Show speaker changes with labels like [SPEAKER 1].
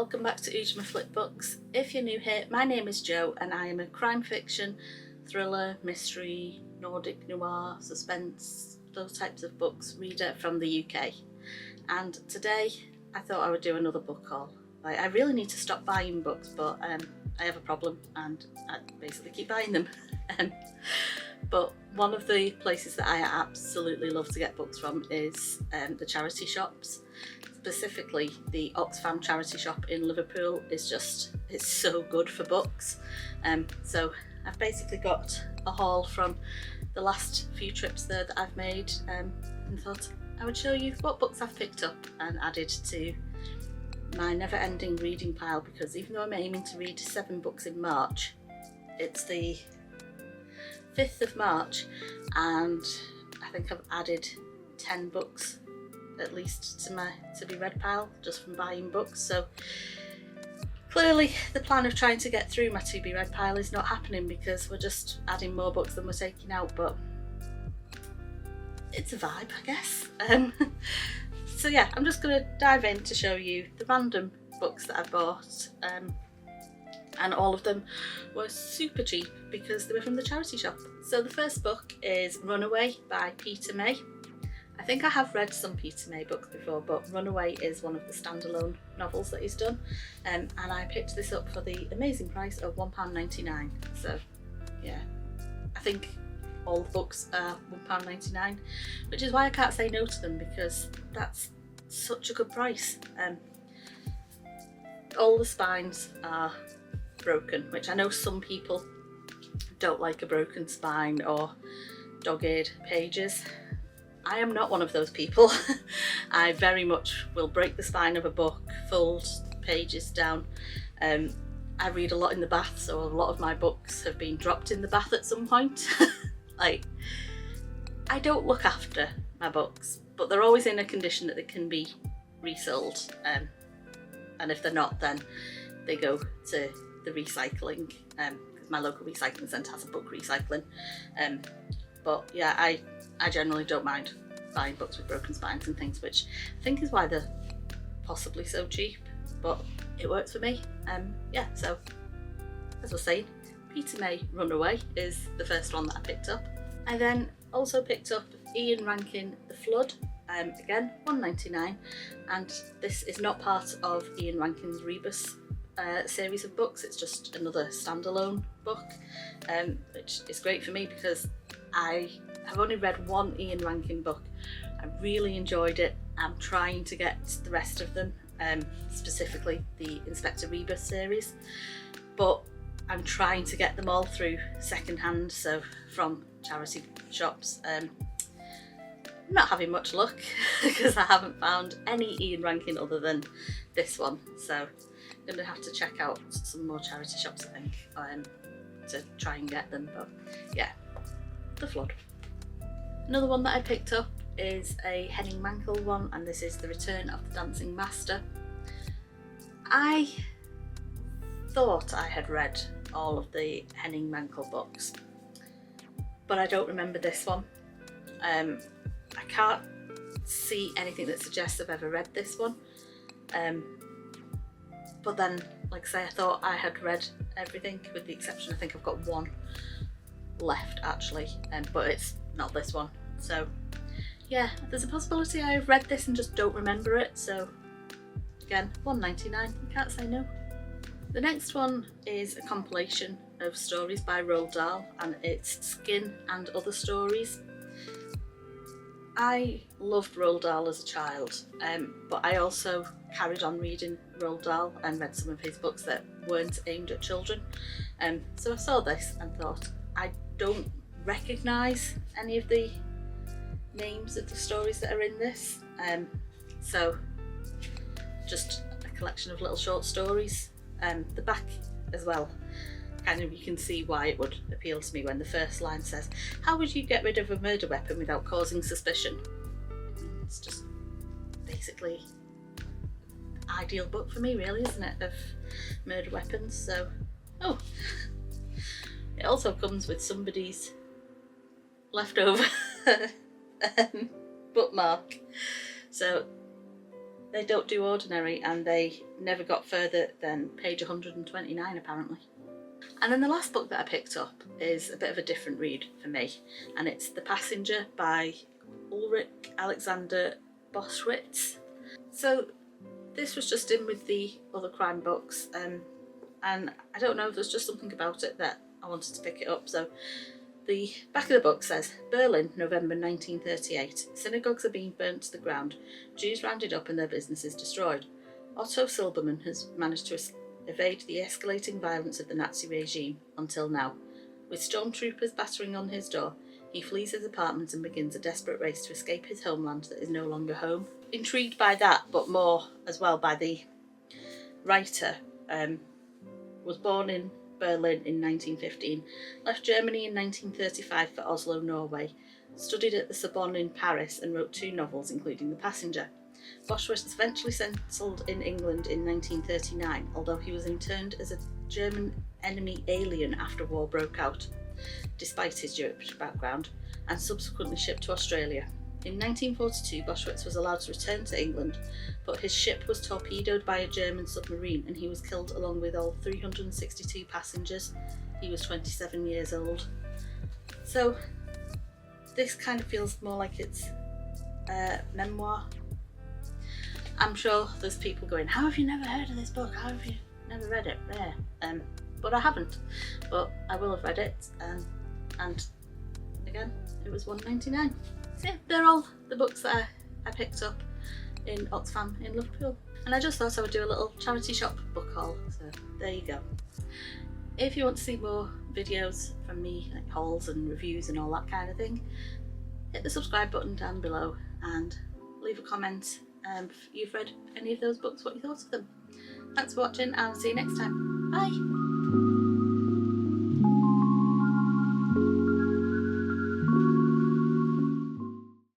[SPEAKER 1] welcome back to Ujma Flip Books. If you're new here, my name is Jo and I am a crime fiction, thriller, mystery, Nordic noir, suspense, those types of books reader from the UK. And today I thought I would do another book haul. I really need to stop buying books, but I have a problem and I basically keep buying them. But one of the places that I absolutely love to get books from is the charity shops. Specifically, the Oxfam charity shop in Liverpool is it's so good for books. So I've basically got a haul from the last few trips there that I've made and thought I would show you what books I've picked up and added to my never-ending reading pile, because even though I'm aiming to read 7 books in March, it's the 5th of March and I think I've added 10 books at least to my to-be read pile just from buying books. So clearly the plan of trying to get through my to-be read pile is not happening because we're just adding more books than we're taking out, but it's a vibe, I guess. So yeah, I'm just going to dive in to show you the random books that I bought, and all of them were super cheap because they were from the charity shop. So the first book is Runaway by Peter May. I think I have read some Peter May books before, but Runaway is one of the standalone novels that he's done, and I picked this up for the amazing price of £1.99. So yeah, I think all the books are £1.99, which is why I can't say no to them, because that's such a good price. All the spines are broken, which I know some people don't like a broken spine or dog-eared pages. I am not one of those people. I very much will break the spine of a book, fold pages down. I read a lot in the bath, so a lot of my books have been dropped in the bath at some point. I don't look after my books, but they're always in a condition that they can be resold. And if they're not, then they go to the recycling, because my local recycling centre has a book recycling. But yeah, I generally don't mind buying books with broken spines and things, which I think is why they're possibly so cheap, but it works for me. Yeah, so as I was saying, Peter May Runaway is the first one that I picked up. I then also picked up Ian Rankin The Flood, again £1.99, and this is not part of Ian Rankin's Rebus series of books. It's just another standalone book, which is great for me because I have only read one Ian Rankin book. I really enjoyed it. I'm trying to get the rest of them, specifically the Inspector Rebus series, but I'm trying to get them all through second-hand, so from charity shops. I'm not having much luck because I haven't found any Ian Rankin other than this one, so I'm going to have to check out some more charity shops, I think, to try and get them. But yeah, The Flood. Another one that I picked up is a Henning Mankell one, and this is The Return of the Dancing Master. I thought I had read all of the Henning Mankell books, but I don't remember this one. I can't see anything that suggests I've ever read this one. But then, like I say, I thought I had read everything with the exception, I think I've got one left actually, but it's not this one. So yeah, there's a possibility I've read this and just don't remember it, so again, £1.99, you can't say no. The next one is a compilation of stories by Roald Dahl, and it's Skin and Other Stories. I loved Roald Dahl as a child, but I also carried on reading Roald Dahl and read some of his books that weren't aimed at children. So I saw this and thought, I don't recognise any of the names of the stories that are in this. So just a collection of little short stories. The back as well, kind of, you can see why it would appeal to me when the first line says, how would you get rid of a murder weapon without causing suspicion? It's just basically the ideal book for me, really, isn't it, of murder weapons. So, oh, it also comes with somebody's leftover bookmark. So They don't do ordinary, and they never got further than page 129 apparently. And then the last book that I picked up is a bit of a different read for me, and it's The Passenger by Ulrich Alexander Boschwitz. So this was just in with the other crime books, and I don't know, there's just something about it that I wanted to pick it up. So the back of the book says, Berlin, November 1938. Synagogues are being burnt to the ground, Jews rounded up and their businesses destroyed. Otto Silbermann has managed to evade the escalating violence of the Nazi regime until now. With stormtroopers battering on his door, he flees his apartment and begins a desperate race to escape his homeland that is no longer home. Intrigued by that, but more as well by the writer. Was born in Berlin in 1915, left Germany in 1935 for Oslo, Norway, studied at the Sorbonne in Paris and wrote 2 novels including The Passenger. Boschwitz eventually settled in England in 1939, although he was interned as a German enemy alien after war broke out, despite his Jewish background, and subsequently shipped to Australia. In 1942, Boschwitz was allowed to return to England, but his ship was torpedoed by a German submarine and he was killed along with all 362 passengers. He was 27 years old. So this kind of feels more like it's a memoir. I'm sure there's people going, how have you never heard of this book? How have you never read it? Yeah. But I haven't. But I will have read it. And again, it was $1.99. So yeah, they're all the books that I picked up in Oxfam in Liverpool. And I just thought I would do a little charity shop book haul. So there you go. If you want to see more videos from me, like hauls and reviews and all that kind of thing, hit the subscribe button down below and leave a comment if you've read any of those books, what you thought of them. Thanks for watching, and I'll see you next time. Bye!